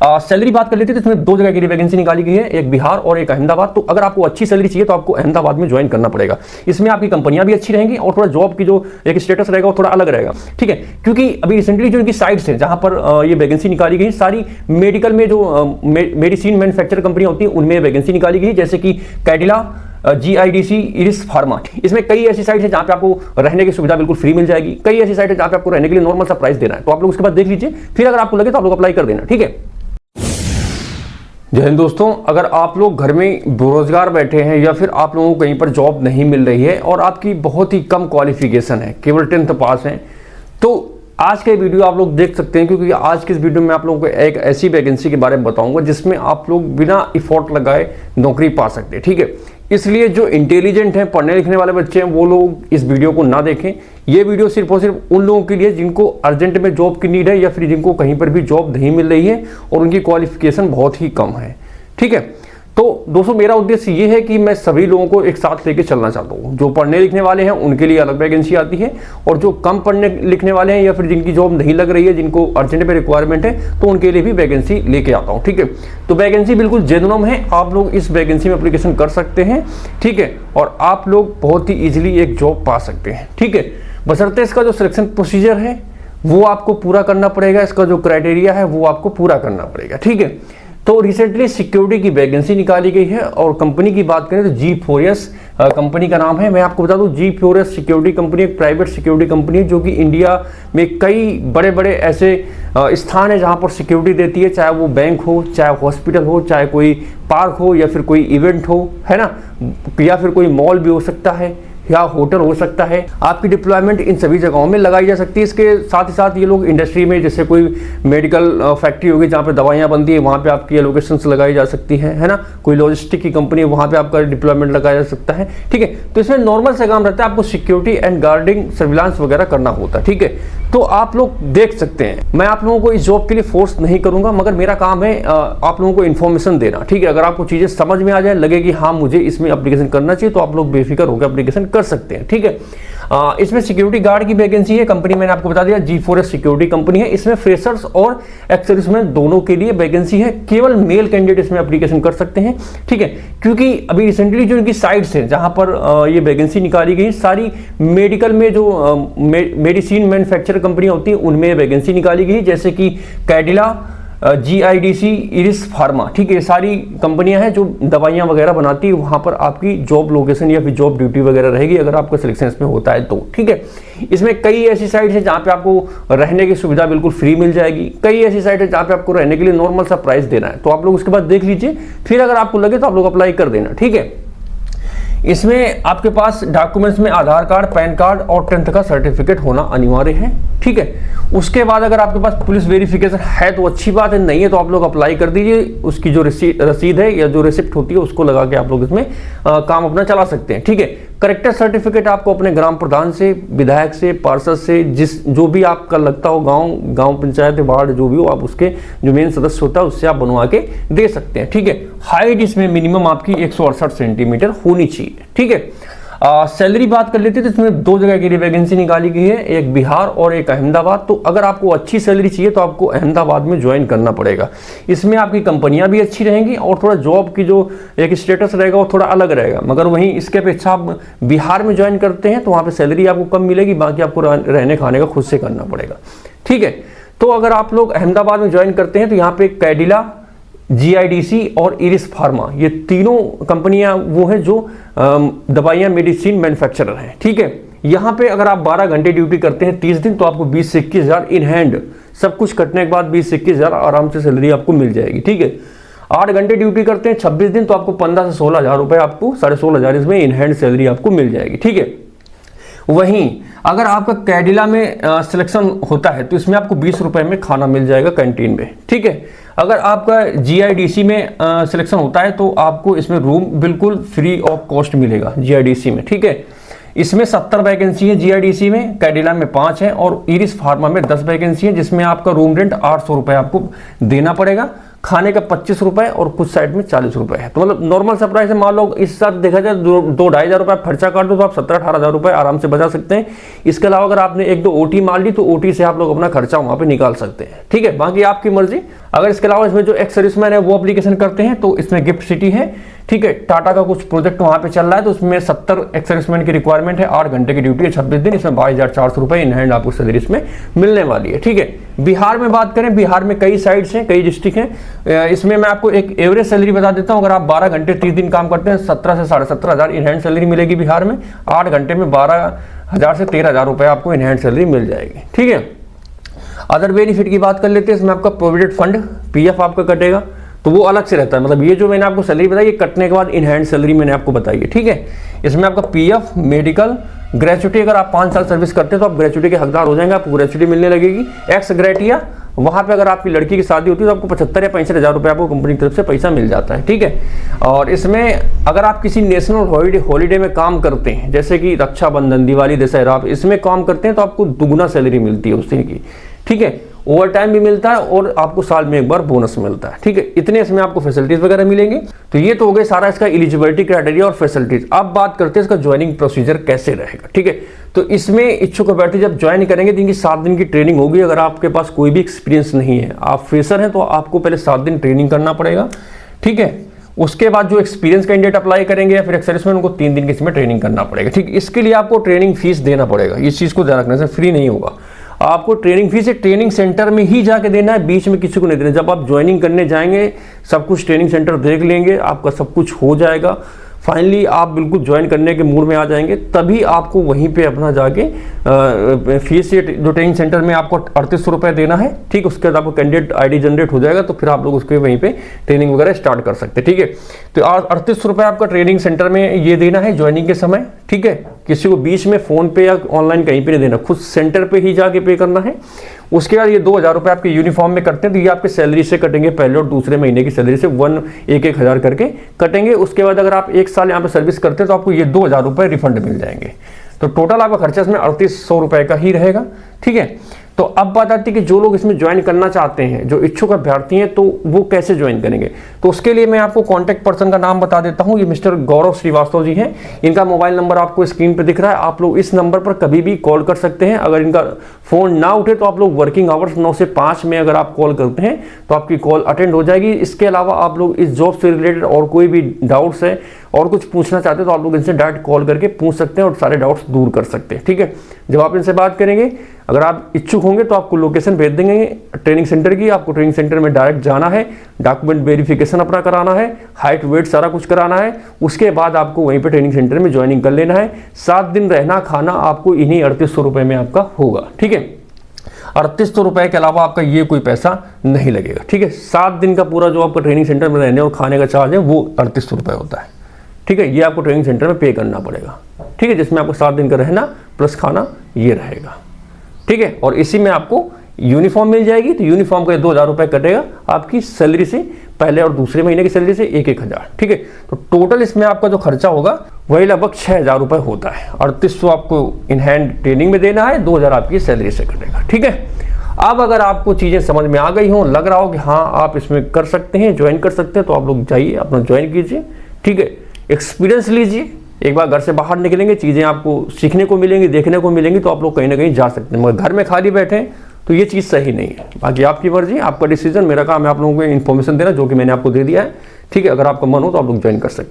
Salary बात कर लेते हैं तो इसमें 2 जगह के लिए वैकेंसी निकाली गई है, एक बिहार और एक अहमदाबाद। तो अगर आपको अच्छी सैलरी चाहिए तो आपको अहमदाबाद में ज्वाइन करना पड़ेगा। इसमें आपकी कंपनियां भी अच्छी रहेंगी और थोड़ा जॉब की जो एक स्टेटस रहेगा वो थोड़ा अलग रहेगा, ठीक है। क्योंकि अभी रिसेंटली जो इनकी साइट्स है जहां पर ये वैकेंसी निकाली गई, सारी मेडिकल में जो मेडिसिन मैन्युफैक्चर कंपनियां होती हैं उनमें वैकेंसी निकाली गई, जैसे कि कैडिला, GIDC, इरिस फार्मा। इसमें कई ऐसी साइट है जहां पे आपको रहने की सुविधा बिल्कुल फ्री मिल जाएगी, कई ऐसी साइट है जहां पे आपको रहने के लिए नॉर्मल सा प्राइस देना है। तो आप लोग उसके बाद देख लीजिए, फिर अगर आपको लगे तो आप लोग अप्लाई कर देना, ठीक है। जय हिंद दोस्तों, अगर आप लोग घर में बेरोजगार बैठे हैं या फिर आप लोगों को कहीं पर जॉब नहीं मिल रही है और आपकी बहुत ही कम क्वालिफिकेशन है, केवल 10th पास है, तो आज का वीडियो आप लोग देख सकते हैं। क्योंकि आज के इस वीडियो में आप लोगों को एक ऐसी वैकेंसी के बारे में बताऊंगा जिसमें आप लोग बिना इफोर्ट लगाए नौकरी पा सकते हैं, ठीक है। इसलिए जो इंटेलिजेंट हैं, पढ़ने लिखने वाले बच्चे हैं, वो लोग इस वीडियो को ना देखें। ये वीडियो सिर्फ और सिर्फ उन लोगों के लिए जिनको अर्जेंट में जॉब की नीड है या फिर जिनको कहीं पर भी जॉब नहीं मिल रही है और उनकी क्वालिफिकेशन बहुत ही कम है, ठीक है। तो दोस्तों, मेरा उद्देश्य ये है कि मैं सभी लोगों को एक साथ लेके चलना चाहता हूँ। जो पढ़ने लिखने वाले हैं उनके लिए अलग वैकेंसी आती है, और जो कम पढ़ने लिखने वाले हैं या फिर जिनकी जॉब नहीं लग रही है, जिनको अर्जेंट में रिक्वायरमेंट है, तो उनके लिए भी वैकेंसी लेके आता हूँ, ठीक है। तो वैकेंसी बिल्कुल जेन्युइन है, आप लोग इस वैकेंसी में एप्लीकेशन कर सकते हैं, ठीक है। और आप लोग बहुत ही ईजिली एक जॉब पा सकते हैं, ठीक है। बशर्ते इसका जो सिलेक्शन प्रोसीजर है वो आपको पूरा करना पड़ेगा, इसका जो क्राइटेरिया है वो आपको पूरा करना पड़ेगा, ठीक है। तो रिसेंटली सिक्योरिटी की वैकेंसी निकाली गई है, और कंपनी की बात करें तो G4S कंपनी का नाम है। मैं आपको बता दूं, G4S सिक्योरिटी कंपनी एक प्राइवेट सिक्योरिटी कंपनी है जो कि इंडिया में कई बड़े बड़े ऐसे स्थान है जहां पर सिक्योरिटी देती है, चाहे वो बैंक हो, चाहे हॉस्पिटल हो, चाहे कोई पार्क हो, या फिर कोई इवेंट हो, है ना, या फिर कोई मॉल भी हो सकता है, या होटल हो सकता है। आपकी डिप्लॉयमेंट इन सभी जगहों में लगाई जा सकती है। इसके साथ ही साथ ये लोग इंडस्ट्री में, जैसे कोई मेडिकल फैक्ट्री होगी जहाँ पे दवाइयाँ बनती है, वहाँ पे आपकी एलोकेशंस लगाई जा सकती है ना। कोई लॉजिस्टिक की कंपनी है, वहाँ पे आपका डिप्लॉयमेंट लगाया जा सकता है, ठीक है। तो इसमें नॉर्मल सा काम रहता है, आपको सिक्योरिटी एंड गार्डिंग सर्विलांस वगैरह करना होता है, ठीक है। तो आप लोग देख सकते हैं, मैं आप लोगों को इस जॉब के लिए फोर्स नहीं करूंगा, मगर मेरा काम है आप लोगों को इन्फॉर्मेशन देना, ठीक है। अगर आपको चीजें समझ में आ जाए, लगे कि हाँ मुझे इसमें एप्लीकेशन करना चाहिए, तो आप लोग बेफिक्र होकर एप्लीकेशन कर सकते हैं, ठीक है। इसमें सिक्योरिटी गार्ड की वैकेंसी है। कंपनी मैंने आपको बता दिया G4S सिक्योरिटी कंपनी है। इसमें फ्रेशर्स और एक्स-सर्विसमैन दोनों के लिए वैकेंसी है। केवल मेल कैंडिडेट इसमें एप्लीकेशन कर सकते हैं, ठीक है। क्योंकि अभी रिसेंटली जो इनकी साइट्स है जहां पर ये वैकेंसी निकाली गई, सारी मेडिकल में जो मेडिसिन मैन्युफैक्चर कंपनियां होती हैं उनमें वैकेंसी निकाली गई, जैसे कि कैडिला, GIDC, इरिस फार्मा, ठीक है। ये सारी कंपनियां हैं जो दवाइयां वगैरह बनाती है। वहां पर आपकी जॉब लोकेशन या फिर जॉब ड्यूटी वगैरह रहेगी अगर आपका सिलेक्शन इसमें होता है तो, ठीक है। इसमें कई ऐसी साइट है जहां पे आपको रहने की सुविधा बिल्कुल फ्री मिल जाएगी, कई ऐसी साइट है जहां पे आपको रहने के लिए नॉर्मल सा प्राइस देना है। तो आप लोग उसके बाद देख लीजिए, फिर अगर आपको लगे तो आप लोग अप्लाई कर देना, ठीक है। इसमें आपके पास डॉक्यूमेंट्स में आधार कार्ड, पैन कार्ड और 10th का सर्टिफिकेट होना अनिवार्य है, ठीक है। उसके बाद अगर आपके पास पुलिस वेरिफिकेशन है तो अच्छी बात है, नहीं है तो आप लोग अप्लाई कर दीजिए। उसकी जो रसीद है या जो रिसिप्ट होती है उसको लगा के आप लोग इसमें काम अपना चला सकते हैं, ठीक है। करेक्टर सर्टिफिकेट आपको अपने ग्राम प्रधान से, विधायक से, पार्षद से, जो भी आपका लगता हो, गांव पंचायत, वार्ड जो भी हो, आप उसके जो मेन सदस्य होता है उससे आप बनवा के दे सकते हैं, ठीक है। हाइट इसमें मिनिमम आपकी 168 सेंटीमीटर होनी चाहिए, ठीक है। सैलरी बात कर लेते हैं तो इसमें 2 जगह के लिए वैकेंसी निकाली गई है, एक बिहार और एक अहमदाबाद। तो अगर आपको अच्छी सैलरी चाहिए तो आपको अहमदाबाद में ज्वाइन करना पड़ेगा। इसमें आपकी कंपनियां भी अच्छी रहेंगी और थोड़ा जॉब की जो एक स्टेटस रहेगा वो थोड़ा अलग रहेगा। मगर वहीं इसके अपेक्षा आप बिहार में ज्वाइन करते हैं तो वहाँ पर सैलरी आपको कम मिलेगी, बाकी आपको रहने खाने का खुद से करना पड़ेगा, ठीक है। तो अगर आप लोग अहमदाबाद में ज्वाइन करते हैं तो यहाँ पे कैडिला, GIDC और इरिस फार्मा, ये तीनों कंपनियां वो हैं जो दवाइयां मेडिसिन मैन्युफैक्चरर हैं, ठीक है। यहाँ पे अगर आप 12 घंटे ड्यूटी करते हैं 30 दिन, तो आपको 20 से 21 हज़ार इन हैंड, सब कुछ कटने के बाद 20 से 21 हज़ार आराम से सैलरी आपको मिल जाएगी, ठीक है। 8 घंटे ड्यूटी करते हैं 26 दिन, तो आपको 15 से 16 हज़ार रुपये, आपको 16.5 हज़ार इसमें इन हैंड सैलरी आपको मिल जाएगी, ठीक है। वहीं अगर आपका कैडिला में सिलेक्शन होता है तो इसमें आपको 20 रुपए में खाना मिल जाएगा कैंटीन में, ठीक है। अगर आपका GIDC में सिलेक्शन होता है तो आपको इसमें रूम बिल्कुल फ्री ऑफ कॉस्ट मिलेगा GIDC में, ठीक है। इसमें 70 वैकेंसी है GIDC में, कैडिला में 5 है और इरिस फार्मा में 10 वैकेंसी है, जिसमें आपका रूम रेंट 800 रुपये आपको देना पड़ेगा। खाने का 25 रुपए और कुछ साइड में 40 रुपए है। तो मतलब नॉर्मल सा प्राइस है। मान लो इस साथ देखा जाए 2-2,500 रुपए आप खर्चा कर दो तो आप 17-18 रुपए आराम से बचा सकते हैं। इसके अलावा अगर आपने 1-2 ओटी मार ली तो ओटी से आप लोग अपना खर्चा वहां पे निकाल सकते हैं, ठीक है, बाकी आपकी मर्जी। अगर इसके अलावा इसमें जो एक्स सर्विसमैन है वो एप्लीकेशन करते हैं तो इसमें गिफ्ट सिटी है, ठीक है, टाटा का कुछ प्रोजेक्ट वहां पे चल रहा है तो उसमें 70 एक्स सर्विसमैन की रिक्वायरमेंट है, 8 घंटे की ड्यूटी है, 26 दिन, इसमें 22,400 रुपए इन हैंड आपको सैलरी इसमें मिलने वाली है, ठीक है। बिहार में बात करें, बिहार में कई साइड्स हैं, कई डिस्ट्रिक्ट हैं, इसमें मैं आपको एक एवरेज सैलरी बता देता हूं। अगर आप 12 घंटे 30 दिन काम करते हैं 17 से 17,500 इन हैंड सैलरी मिलेगी बिहार में। 8 घंटे में 12,000 से 13,000 रुपए आपको इन हैंड सैलरी मिल जाएगी, ठीक है। अदर बेनिफिट की बात कर लेते हैं, इसमें आपका प्रोविडेंट फंड पीएफ आपका कटेगा तो वो अलग से रहता है। मतलब ये जो मैंने आपको सैलरी बताई ये कटने के बाद इन हैंड सैलरी मैंने आपको बताई है, ठीक है। इसमें आपका पीएफ, मेडिकल, ग्रेचुटी, अगर आप 5 साल सर्विस करते हैं तो आप ग्रेचुटी के हकदार हो जाएंगे, आपको ग्रेचुटी मिलने लगेगी। एक्स ग्रेटिया, वहां पे अगर आपकी लड़की की शादी होती है तो आपको 75 या 65,000 रुपए आपको कंपनी की तरफ से पैसा मिल जाता है, ठीक है। और इसमें अगर आप किसी नेशनल हॉलीडे में काम करते हैं, जैसे कि रक्षाबंधन, दिवाली, दशहरा, आप इसमें काम करते हैं तो आपको दुगुना सैलरी मिलती है उस दिन की, ठीक है। ओवर टाइम भी मिलता है और आपको साल में एक बार बोनस मिलता है, ठीक है। इतने इसमें आपको फैसिलिटीज वगैरह मिलेंगे। तो ये तो हो गए सारा इसका एलिजिबिलिटी क्राइटेरिया और फैसिलिटीज। अब बात करते हैं इसका ज्वाइनिंग प्रोसीजर कैसे रहेगा, ठीक है। तो इसमें इच्छुक अभ्यर्थी जब ज्वाइन करेंगे तो इनकी 7 दिन की ट्रेनिंग होगी। अगर आपके पास कोई भी एक्सपीरियंस नहीं है, आप फ्रेशर हैं, तो आपको पहले 7 दिन ट्रेनिंग करना पड़ेगा, ठीक है। उसके बाद जो एक्सपीरियंस कैंडिडेट अप्लाई करेंगे या फिर एक्स सर्विसमैन, उनको 3 दिन की इसमें ट्रेनिंग करना पड़ेगा, ठीक। इसके लिए आपको ट्रेनिंग फीस देना पड़ेगा, इस चीज को ध्यान रखना से फ्री नहीं होगा। आपको ट्रेनिंग फीस ट्रेनिंग सेंटर में ही जाके देना है, बीच में किसी को नहीं देना। जब आप ज्वाइनिंग करने जाएंगे सब कुछ ट्रेनिंग सेंटर देख लेंगे, आपका सब कुछ हो जाएगा, फाइनली आप बिल्कुल ज्वाइन करने के मूड में आ जाएंगे, तभी आपको वहीं पे अपना जाके फीस जो ट्रेनिंग सेंटर में आपको 3800 रुपये देना है, ठीक। उसके बाद आपको कैंडिडेट आईडी जनरेट हो जाएगा तो फिर आप लोग उसके वहीं पे ट्रेनिंग वगैरह स्टार्ट कर सकते हैं, ठीक है। तो 3800 रुपये आपका ट्रेनिंग सेंटर में ये देना है ज्वाइनिंग के समय, ठीक है। किसी को बीच में फोन पे या ऑनलाइन कहीं पे नहीं देना, खुद सेंटर पे ही जाके पे करना है। उसके बाद ये 2,000 रुपये आपके यूनिफॉर्म में कटते हैं, तो ये आपके सैलरी से कटेंगे, पहले और दूसरे महीने की सैलरी से 1,000 करके कटेंगे। उसके बाद अगर आप 1 साल यहाँ पे सर्विस करते हैं तो आपको ये 2,000 रुपये रिफंड मिल जाएंगे। तो टोटल आपका खर्चा इसमें 3800 रुपये का ही रहेगा, ठीक है। तो अब बात आती है कि जो लोग इसमें ज्वाइन करना चाहते हैं, जो इच्छुक अभ्यर्थी हैं, तो वो कैसे ज्वाइन करेंगे। तो उसके लिए मैं आपको कॉन्टैक्ट पर्सन का नाम बता देता हूं। ये मिस्टर गौरव श्रीवास्तव जी हैं। इनका मोबाइल नंबर आपको स्क्रीन पे दिख रहा है। आप लोग इस नंबर पर कभी भी कॉल कर सकते हैं। अगर इनका फोन ना उठे तो आप लोग वर्किंग आवर्स 9 से 5 में अगर आप कॉल करते हैं तो आपकी कॉल अटेंड हो जाएगी। इसके अलावा आप लोग इस जॉब से रिलेटेड और कोई भी डाउट्स है और कुछ पूछना चाहते हैं तो आप लोग इनसे डायरेक्ट कॉल करके पूछ सकते हैं और सारे डाउट्स दूर कर सकते हैं, ठीक है। जब आप इनसे बात करेंगे, अगर आप इच्छुक होंगे तो आपको लोकेशन भेज देंगे ट्रेनिंग सेंटर की। आपको ट्रेनिंग सेंटर में डायरेक्ट जाना है, डॉक्यूमेंट वेरिफिकेशन अपना कराना है, हाइट वेट सारा कुछ कराना है। उसके बाद आपको वहीं पे ट्रेनिंग सेंटर में ज्वाइनिंग कर लेना है। 7 दिन रहना खाना आपको इन्हीं 3800 रुपये में आपका होगा, ठीक है। 3800 रुपये के अलावा आपका ये कोई पैसा नहीं लगेगा, ठीक है। 7 दिन का पूरा जो आपका ट्रेनिंग सेंटर में रहने और खाने का चार्ज है वो 3800 रुपये होता है, ठीक है। ये आपको ट्रेनिंग सेंटर में पे करना पड़ेगा, ठीक है, जिसमें आपको 7 दिन का रहना प्लस खाना ये रहेगा, ठीक है। और इसी में आपको यूनिफॉर्म मिल जाएगी। तो यूनिफॉर्म का 2,000 रुपये कटेगा आपकी सैलरी से, पहले और दूसरे महीने की सैलरी से 1,000, ठीक है। तो टोटल इसमें आपका जो खर्चा होगा वही लगभग 6,000 रुपये होता है। 3800 आपको इन हैंड ट्रेनिंग में देना है, 2,000 आपकी सैलरी से कटेगा, ठीक है। अब अगर आपको चीज़ें समझ में आ गई हों, लग रहा हो कि हाँ आप इसमें कर सकते हैं, ज्वाइन कर सकते हैं, तो आप लोग जाइए अपना ज्वाइन कीजिए, ठीक है। एक्सपीरियंस लीजिए, एक बार घर से बाहर निकलेंगे चीज़ें आपको सीखने को मिलेंगी, देखने को मिलेंगी, तो आप लोग कहीं ना कहीं जा सकते हैं। मगर घर में खाली बैठे तो ये चीज़ सही नहीं है। बाकी आपकी मर्जी, आपका डिसीजन। मेरा काम है आप लोगों को इन्फॉर्मेशन देना जो कि मैंने आपको दे दिया है, ठीक है। अगर आपका मन हो तो आप लोग ज्वाइन कर सकते हैं।